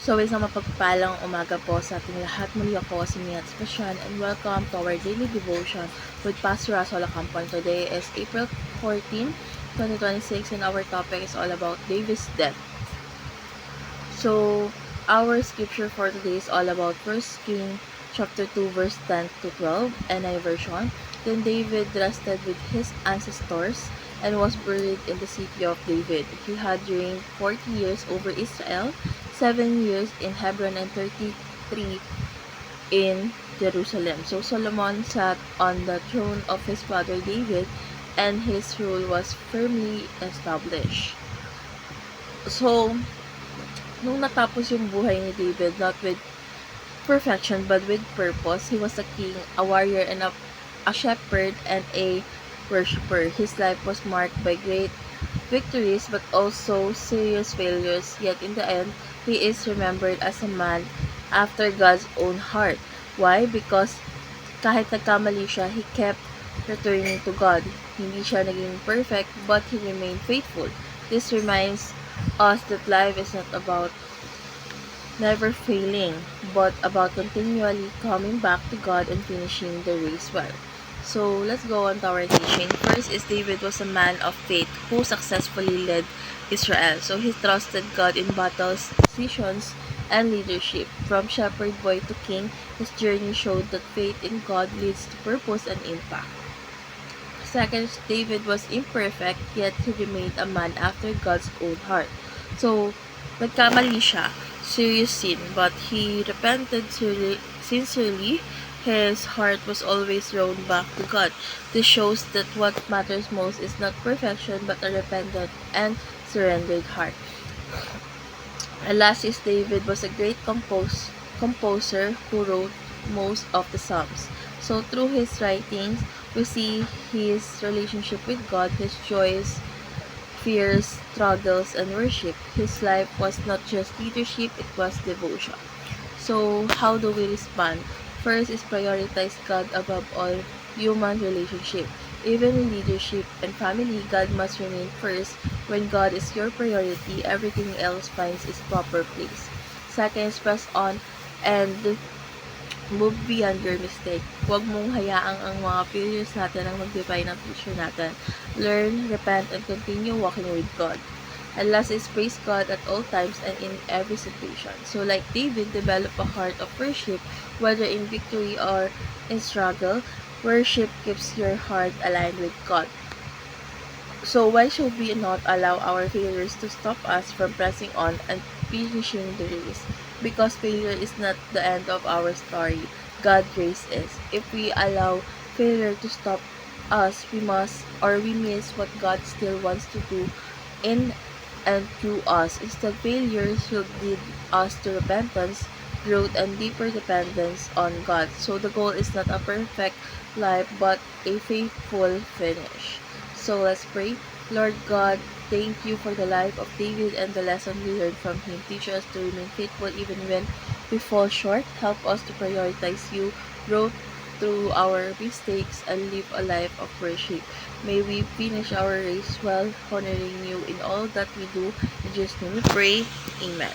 So, isang mapagpalang umaga po sa ating lahat. Muli ako si Mia Spasyan and welcome to our daily devotion with Pastor Russell Acampon. Today is April 14, 2026 and our topic is all about David's death. So, our scripture for today is all about 1 King chapter 2 verse 10 to 12 NI version. Then David rested with his ancestors and was buried in the city of David. He had reigned 40 years over Israel, 7 years in Hebron and 33 in Jerusalem. So Solomon sat on the throne of his father David and his rule was firmly established. So, nung natapos yung buhay ni David, not with perfection but with purpose, he was a king, a warrior, and a shepherd and a worshipper. His life was marked by great victories but also serious failures, yet in the end, he is remembered as a man after God's own heart. Why? Because kahit nagkamali siya, he kept returning to God. Hindi siya naging perfect, but he remained faithful. This reminds us that life is not about never failing, but about continually coming back to God and finishing the race well. So, let's go on to our teaching. First is David was a man of faith who successfully led Israel. So, he trusted God in battles, decisions, and leadership. From shepherd boy to king, his journey showed that faith in God leads to purpose and impact. Second, David was imperfect, yet he remained a man after God's own heart. So, nagkamali siya, serious sin, but he repented sincerely. His heart was always drawn back to God. This shows that what matters most is not perfection, but a repentant and surrendered heart. And last is David was a great composer who wrote most of the Psalms. So through his writings, we see his relationship with God, his joys, fears, struggles, and worship. His life was not just leadership, it was devotion. So how do we respond? First is prioritize God above all human relationship. Even in leadership and family, God must remain first. When God is your priority, everything else finds its proper place. Second is press on and move beyond your mistake. Huwag mong hayaang ang mga failures natin ang mag-define ng future natin. Learn, repent, and continue walking with God. And last is praise God at all times and in every situation. So like David, develop a heart of worship, whether in victory or in struggle. Worship keeps your heart aligned with God. So why should we not allow our failures to stop us from pressing on and finishing the race? Because failure is not the end of our story. God's grace is. If we allow failure to stop us, we miss what God still wants to do in and through us. Instead, failure should lead us to repentance, growth, and deeper dependence on God. So the goal is not a perfect life, but a faithful finish. So let's pray. Lord God, thank you for the life of David and the lesson we learned from him. Teach us to remain faithful even when we fall short. Help us to prioritize you, grow through our mistakes, and live a life of worship. May we finish our race well, honoring you in all that we do. In Jesus' name we pray. Amen.